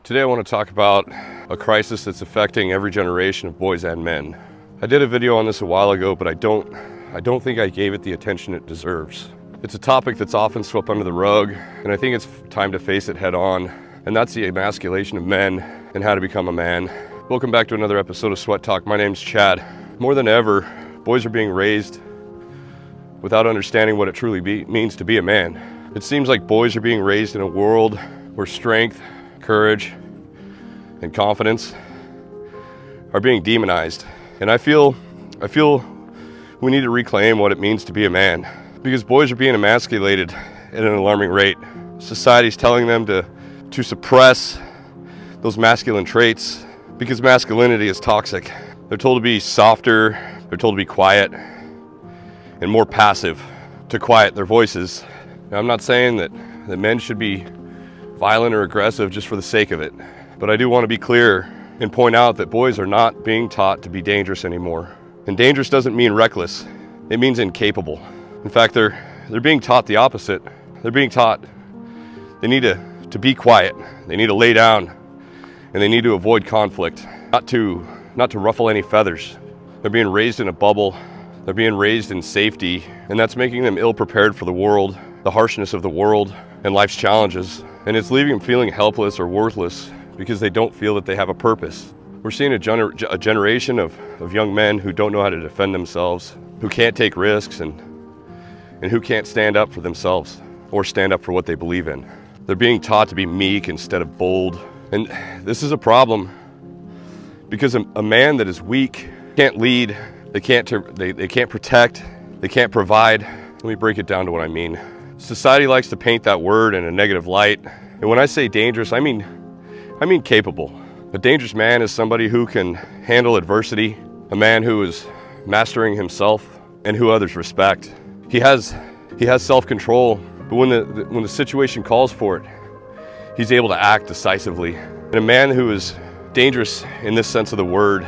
Today I want to talk about a crisis that's affecting every generation of boys and men. I did a video on this a while ago, but I don't think I gave it the attention it deserves. It's a topic that's often swept under the rug, and I think it's time to face it head on, and that's the emasculation of men and how to become a man. Welcome back to another episode of Sweat Talk. My name's Chad. More than ever, boys are being raised without understanding what it truly means to be a man. It seems like boys are being raised in a world where strength, courage, and confidence are being demonized. And I feel we need to reclaim what it means to be a man, because boys are being emasculated at an alarming rate. Society's telling them to suppress those masculine traits because masculinity is toxic. They're told to be softer, they're told to be quiet and more passive, to quiet their voices. Now, I'm not saying that men should be violent or aggressive just for the sake of it, but I do want to be clear and point out that boys are not being taught to be dangerous anymore. And dangerous doesn't mean reckless, it means incapable. In fact, they're being taught the opposite. They're being taught they need to be quiet, they need to lay down, and they need to avoid conflict, not to ruffle any feathers. They're being raised in a bubble, they're being raised in safety, and that's making them ill-prepared for the world, the harshness of the world, and life's challenges. And it's leaving them feeling helpless or worthless because they don't feel that they have a purpose. We're seeing a generation of young men who don't know how to defend themselves, who can't take risks, and who can't stand up for themselves or stand up for what they believe in. They're being taught to be meek instead of bold. And this is a problem because a man that is weak can't lead, they can't protect, they can't provide. Let me break it down to what I mean. Society likes to paint that word in a negative light. And when I say dangerous, I mean capable. A dangerous man is somebody who can handle adversity, a man who is mastering himself and who others respect. He has self-control, but when the situation calls for it, he's able to act decisively. And a man who is dangerous in this sense of the word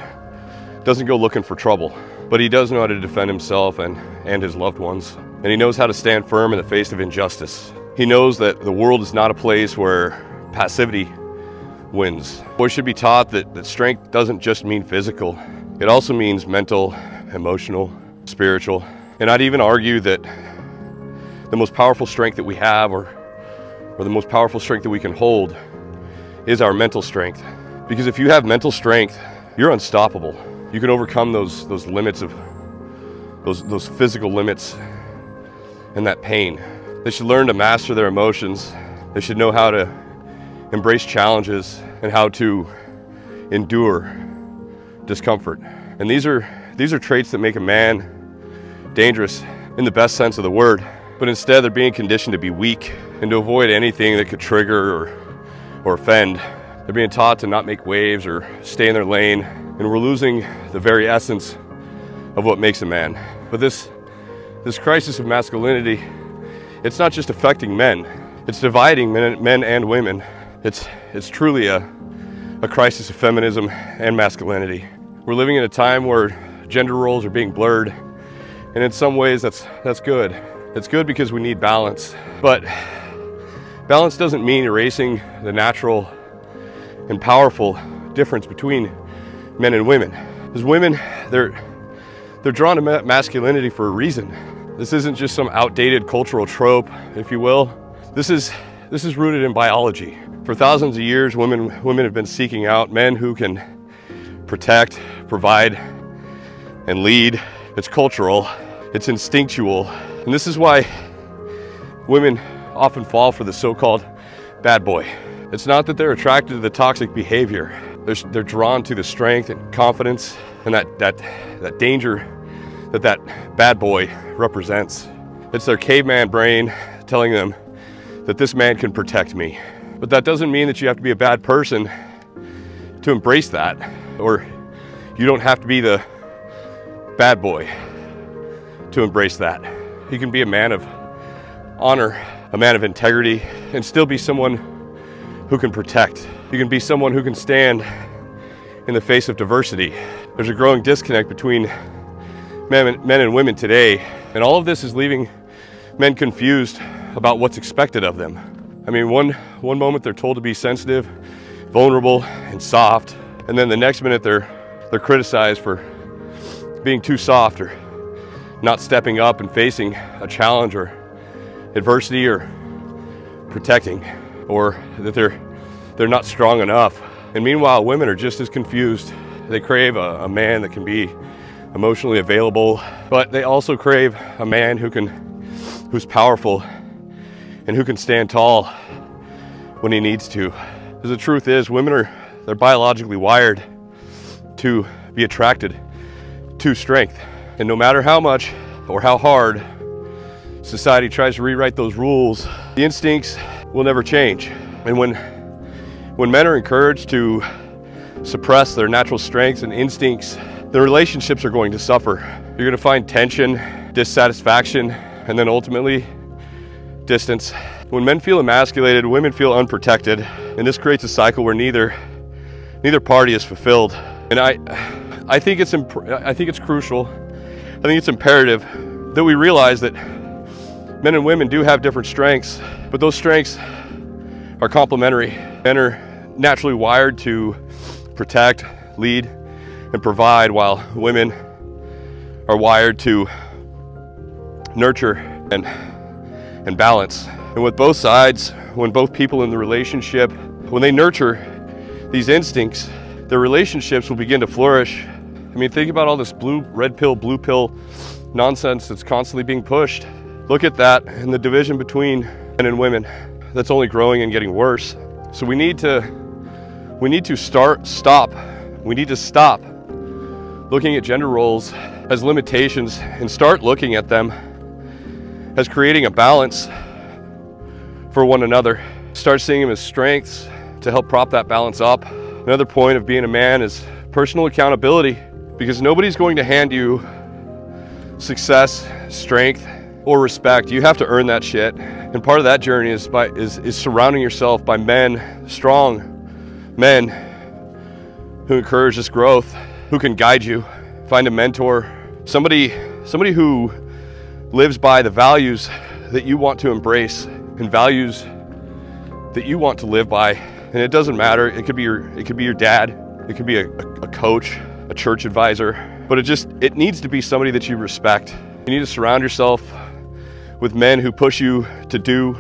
doesn't go looking for trouble, but he does know how to defend himself and his loved ones. And he knows how to stand firm in the face of injustice. He knows that the world is not a place where passivity wins. Boys should be taught that strength doesn't just mean physical. It also means mental, emotional, spiritual. And I'd even argue that the most powerful strength that we have, or the most powerful strength that we can hold, is our mental strength. Because if you have mental strength, you're unstoppable. You can overcome those limits of those physical limits and that pain. They should learn to master their emotions. They should know how to embrace challenges and how to endure discomfort. And these are traits that make a man dangerous in the best sense of the word. But instead, they're being conditioned to be weak and to avoid anything that could trigger or offend. They're being taught to not make waves or stay in their lane, and we're losing the very essence of what makes a man. But this crisis of masculinity, it's not just affecting men, it's dividing men and women. It's truly a crisis of feminism and masculinity. We're living in a time where gender roles are being blurred, and in some ways that's good. It's good because we need balance, but balance doesn't mean erasing the natural and powerful difference between men and women. Because women, they're drawn to masculinity for a reason. This isn't just some outdated cultural trope, if you will. This is rooted in biology. For thousands of years, women have been seeking out men who can protect, provide, and lead. It's cultural, it's instinctual, and this is why women often fall for the so-called bad boy. It's not that they're attracted to the toxic behavior. They're drawn to the strength and confidence and that danger that bad boy represents. It's their caveman brain telling them that this man can protect me. But that doesn't mean that you have to be a bad person to embrace that, or you don't have to be the bad boy to embrace that. You can be a man of honor, a man of integrity, and still be someone who can protect. You can be someone who can stand in the face of diversity. There's a growing disconnect between men and women today, and all of this is leaving men confused about what's expected of them. I mean, one moment they're told to be sensitive, vulnerable and soft, and then the next minute they're criticized for being too soft or not stepping up and facing a challenge or adversity or protecting, or that they're not strong enough. And meanwhile, women are just as confused. They crave a man that can be emotionally available, but they also crave a man who's powerful and who can stand tall when he needs to. Because the truth is, they're biologically wired to be attracted to strength. And no matter how much or how hard society tries to rewrite those rules, the instincts will never change. And when men are encouraged to suppress their natural strengths and instincts, the relationships are going to suffer. You're going to find tension, dissatisfaction, and then ultimately distance. When men feel emasculated, women feel unprotected, and this creates a cycle where neither party is fulfilled. And I think it's crucial. I think it's imperative that we realize that men and women do have different strengths, but those strengths are complementary. Men are naturally wired to protect, lead, and provide, while women are wired to nurture and balance. And with both sides, when both people in the relationship, when they nurture these instincts, their relationships will begin to flourish. I mean, think about all this red pill, blue pill nonsense that's constantly being pushed. Look at that and the division between men and women. That's only growing and getting worse. So we need to stop looking at gender roles as limitations and start looking at them as creating a balance for one another. Start seeing them as strengths to help prop that balance up. Another point of being a man is personal accountability, because nobody's going to hand you success, strength, or respect. You have to earn that shit. And part of that journey is surrounding yourself by men, strong men who encourage this growth, who can guide you. Find a mentor, somebody who lives by the values that you want to embrace and values that you want to live by. And it doesn't matter. It could be your dad. It could be a coach, a church advisor, but it needs to be somebody that you respect. You need to surround yourself with men who push you to do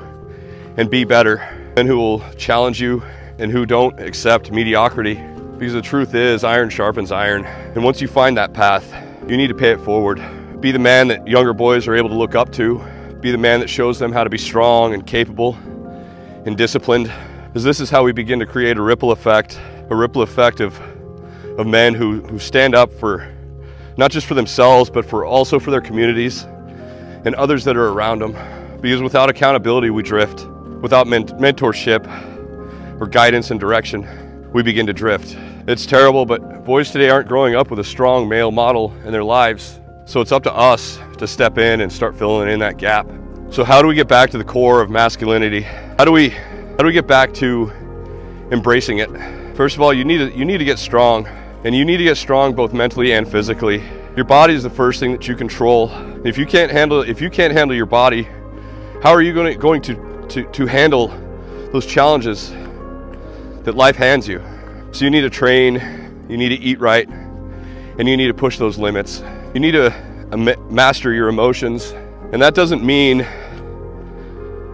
and be better, men who will challenge you and who don't accept mediocrity. Because the truth is, iron sharpens iron. And once you find that path, you need to pay it forward. Be the man that younger boys are able to look up to. Be the man that shows them how to be strong and capable and disciplined. Because this is how we begin to create a ripple effect of men who stand up for, not just for themselves, but also for their communities and others that are around them. Because without accountability, we drift. Without mentorship or guidance and direction, we begin to drift. It's terrible, but boys today aren't growing up with a strong male model in their lives. So it's up to us to step in and start filling in that gap. So how do we get back to the core of masculinity? How do we get back to embracing it? First of all, you need to get strong, and you need to get strong both mentally and physically. Your body is the first thing that you control. If you can't handle your body, how are you going to handle those challenges that life hands you? So you need to train, you need to eat right, and you need to push those limits. You need to master your emotions, and that doesn't mean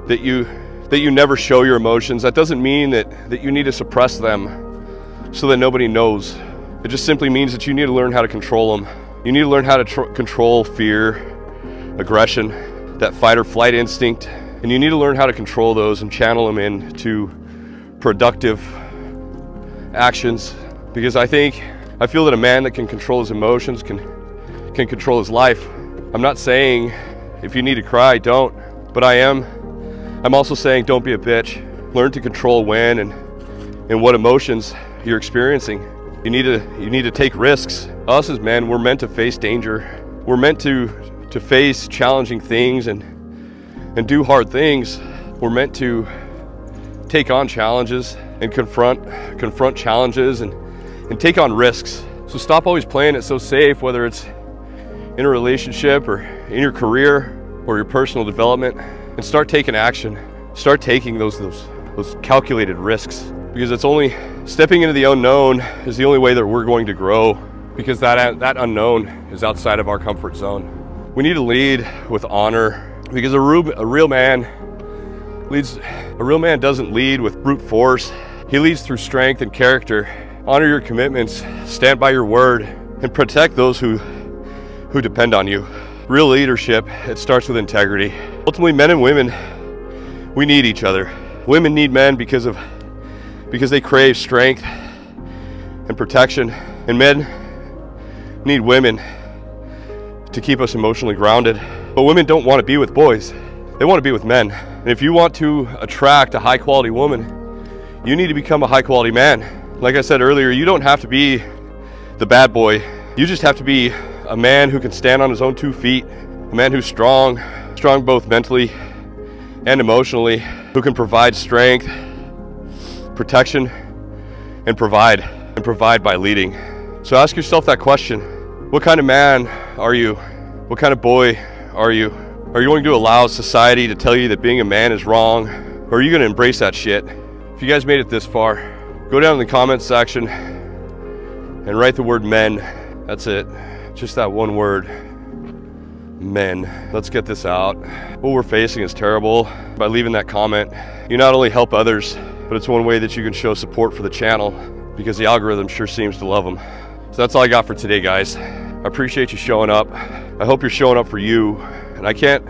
that you never show your emotions. That doesn't mean that you need to suppress them so that nobody knows. It just simply means that you need to learn how to control them. You need to learn how to control fear, aggression, that fight or flight instinct, and you need to learn how to control those and channel them into productive actions. Because I feel that a man that can control his emotions can control his life. I'm not saying if you need to cry, don't, but I'm also saying don't be a bitch. Learn to control when and what emotions you're experiencing. You need to take risks. Us as men, we're meant to face danger. We're meant to face challenging things and do hard things. We're meant to take on challenges and confront challenges and take on risks. So stop always playing it so safe, whether it's in a relationship or in your career or your personal development, and start taking action. Start taking those calculated risks, because it's only Stepping into the unknown is the only way that we're going to grow, because that unknown is outside of our comfort zone. We need to lead with honor, because a real man doesn't lead with brute force. He leads through strength and character. Honor your commitments, stand by your word, and protect those who depend on you. Real leadership, it starts with integrity. Ultimately, men and women, we need each other. Women need men because they crave strength and protection, and men need women to keep us emotionally grounded. But women don't want to be with boys, they want to be with men. And if you want to attract a high quality woman, you need to become a high quality man. Like I said earlier, you don't have to be the bad boy. You just have to be a man who can stand on his own 2 feet, a man who's strong both mentally and emotionally, who can provide strength, protection, and provide by leading. So ask yourself that question. What kind of man are you? What kind of boy are you? Are you going to allow society to tell you that being a man is wrong? Or are you going to embrace that shit? If you guys made it this far, go down in the comments section and write the word men. That's it. Just that one word. Men. Let's get this out. What we're facing is terrible. By leaving that comment, you not only help others, but it's one way that you can show support for the channel, because the algorithm sure seems to love them. So that's all I got for today, guys. I appreciate you showing up. I hope you're showing up for you. And I can't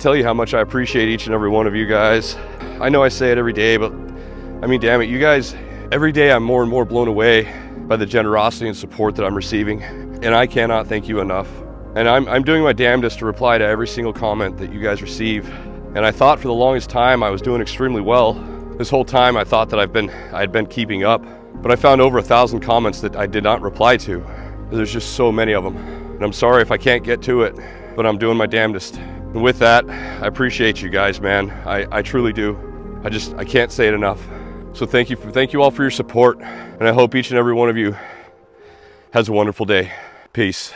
tell you how much I appreciate each and every one of you guys. I know I say it every day, but I mean, damn it, you guys, every day I'm more and more blown away by the generosity and support that I'm receiving. And I cannot thank you enough. And I'm doing my damnedest to reply to every single comment that you guys receive. And I thought for the longest time I was doing extremely well. This whole time I thought that I'd been keeping up, but I found over 1,000 comments that I did not reply to. There's just so many of them. And I'm sorry if I can't get to it, but I'm doing my damnedest. And with that, I appreciate you guys, man. I truly do. I can't say it enough. So thank you all for your support, and I hope each and every one of you has a wonderful day. Peace.